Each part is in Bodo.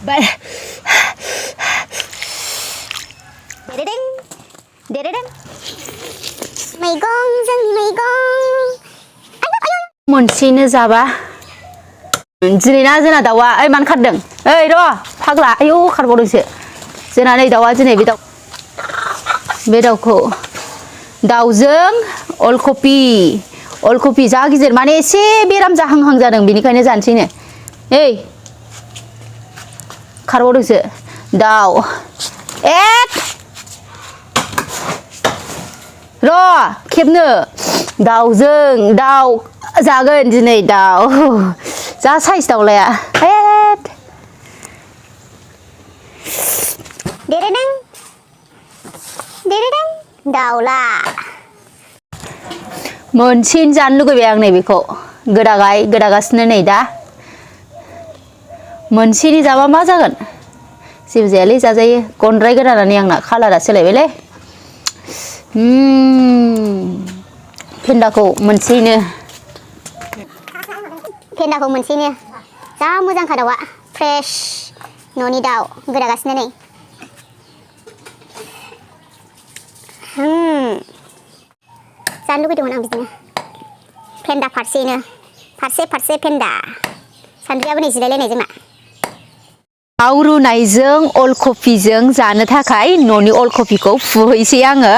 Ba- Dededeng. Dededeng. मैगं जोंनि मैगं मोनसेनो जाबा दिनैना जोंना दाउआ ओइ मानो खारदों ओइ र' फाग्ला आयौ खारबावदोंसो जोंना नै दाउआ दिनै बे दाउखौ दाउजों अलकपि जा गिदिर माने एसे बेराम जाहांहां जादों बेनिखायनो जानोसैनो ओइ खारबावदोंसो दाउ र' खेबनो दाउजों दाउ जागोन दिनै दाउ जा साइज दाउलाया देरेदें दाउला मोनसेनो जानो लुगैबाय आं नैबेखौ गोदागासिनो नै दा मोनसेनि जाबा मा जागोन जेबो जायालै जाजायो गनद्राय गोदानानै आंना कालारा सोलायबायलै फेन्दाखौ मोनसेनो जा मोजांखा दाउआ फ्रेश न'नि दाउ गोदागासिनो नै जानो लुगैदोंमोन आं बिदिनो फेन्दा फारसेनो फारसे फेन्दा सान्द्रियाबो नै जिरायलायनाय जोंना दाउ रुनायजों अलकपिजों जानो थाखाय न'नि अलकपिखौ फुहैसै आङो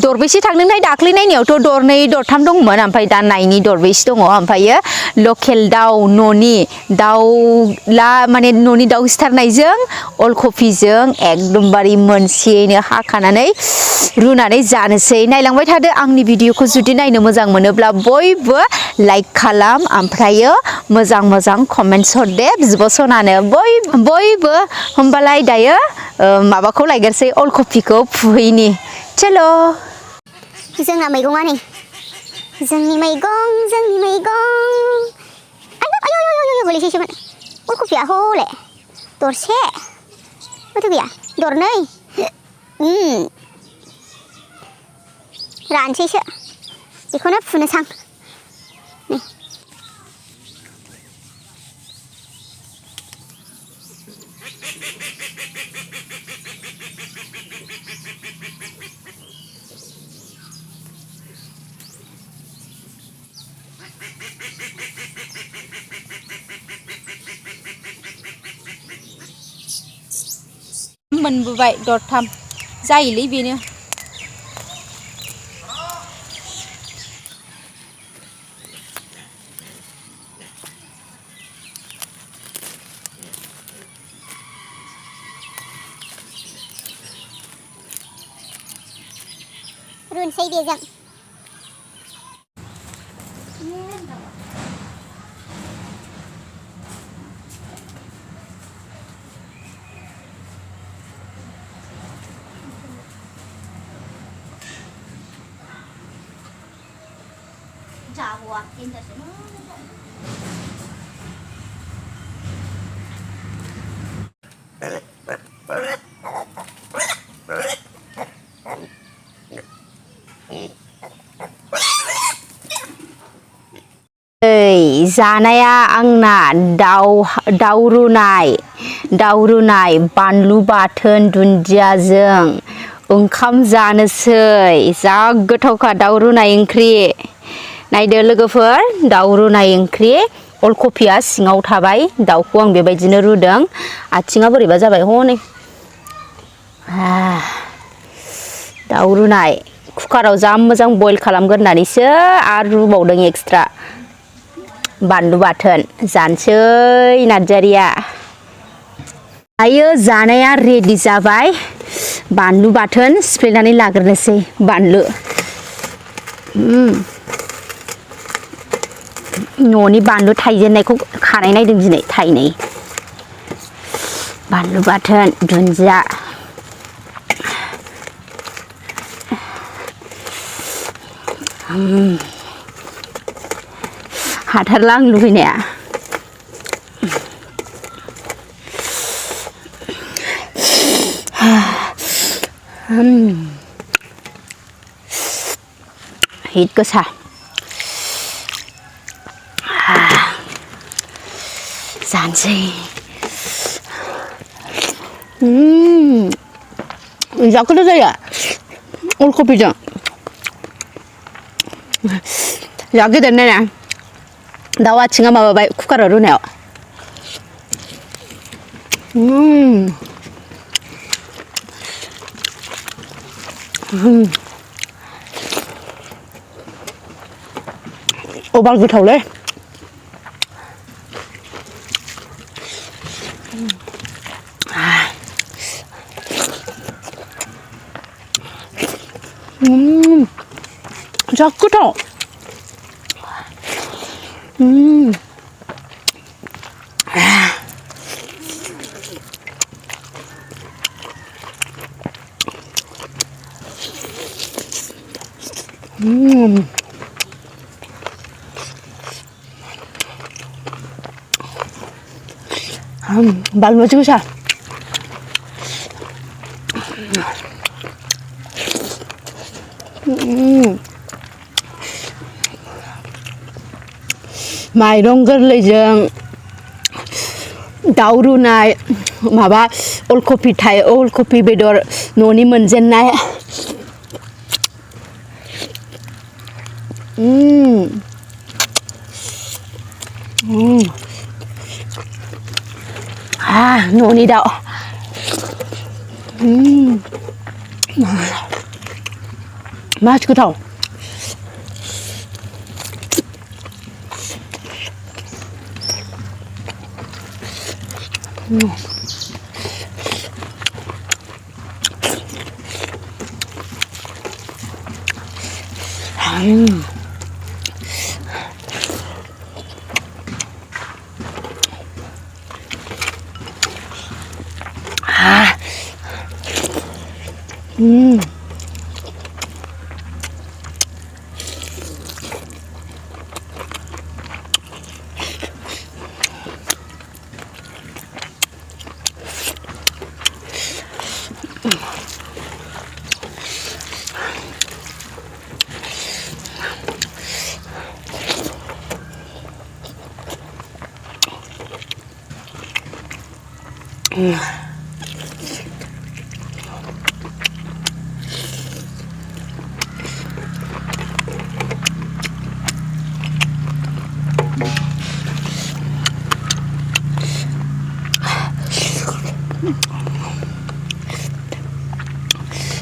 दरबैसे थांदोंथाय दाख्लै नायनायावथ' दरनै दरथाम दंमोन ओमफ्राय दा नायनि दरबैसे दङ ओमफ्रायो लकेल दाउ न'नि दाउला माने न'नि दाउ सिथारनायजों अलकपिजों एकदमबारे मोनसेयैनो हाखानानै रुनानै जानोसै नायलांबाय थादो आंनि भिडिअखौ जुदि नायनो मोजां मोनोब्ला बयबो लाइक खालाम ओमफ्रायो मोजां कमेन्ट्स हरदे बिब' सनानो बयबो होमबालाय दायो माबाखौ लायगोरसै अलकपिखौ फुहैनि चल' जोंना मैगङा नै जोंनि मैगं आयौ गोलैसैसोमोन अलकपिया हले दरसे माथो गैया दरनै रानसैसो बेखौनो फुनोसां नै मोनबोबाय दरथाम जायोलै बेनो रुनसै बेजों जागौआ केन्दासो जानाया आंना दाउ रुनाय बानलु बाथोन दुन्दियाजों ओंखाम जानोसै जा गोथावखा दाउ रुनाय ओंख्रि नायदो लोगोफोर दाउ रुनाय ओंख्रि अलकपिया सिङाव थाबाय दाउखौ आं बेबायदिनो रुदों आथिङा बोरैबा जाबाय हनै दाउ रुनाय कुकाराव जा मोजां बयल खालामगोरनानैसो आरो रुबावदों एक्सट्रा बानलु बाथोन जानोसै नार्जारिया दायो जानाया रेडि जाबाय बानलु बाथोन सिफ्लेनानै लाग्रोनोसै बानलु न'नि बानलु थाइजेननायखौ खानाय नायदों दिनै थाइनै बानलु बाथोन दुन्दिया हाथारला आं लुबैनाया हिट गोसा जानोसै 야, 그러자야. 올코피죠. 야게 됐네. 나와 칭아 마바바이 쿠카라루네요. 오발 그 타올래? 자꾸 더. 말머지고 샤. 마이런 걸레정 다우루나이 마바 올코피 타이 올코피 베더 노니 먼젠나이 아 노니다 맛있겠다.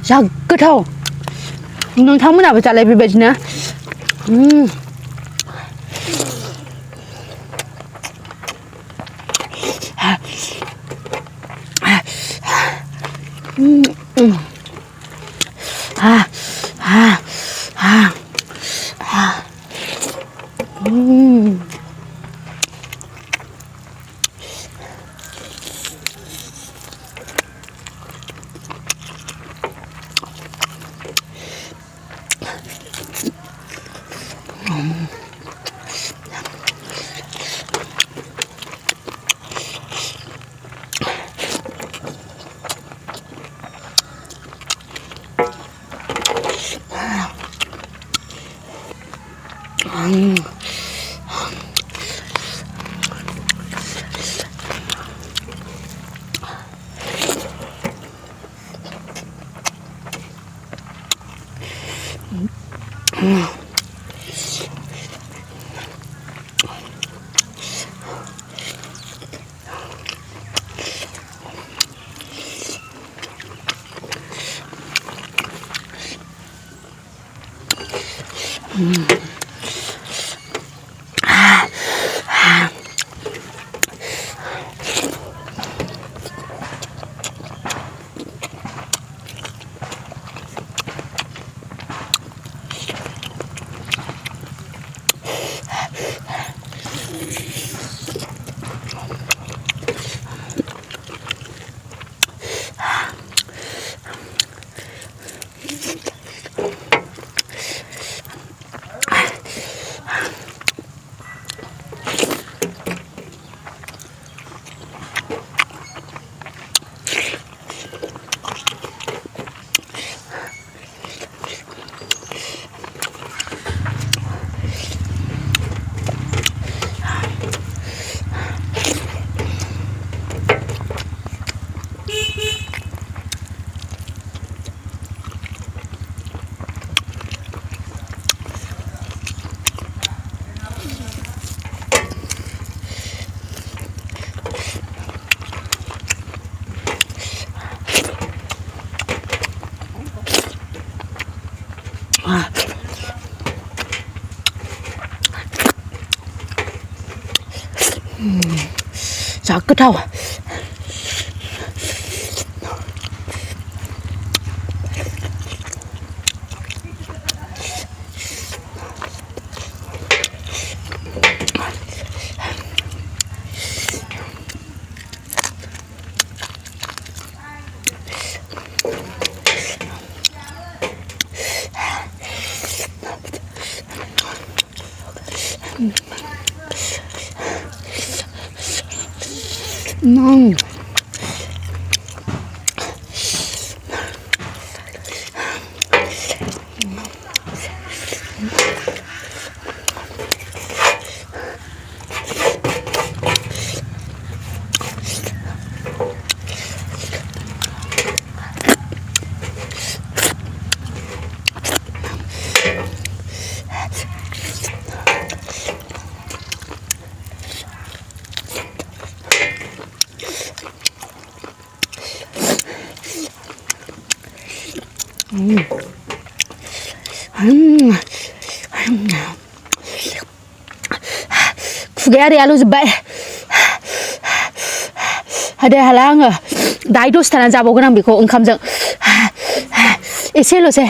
자, 끝하오. 너 창문 앞에 잘라 비벼지네. जा गोथाव खुगाया रेयाल'जोब्बाय हादे हाला आङो दायो दसे थानानै जाबावगोन आं बेखौ ओंखामजों एसेल'सै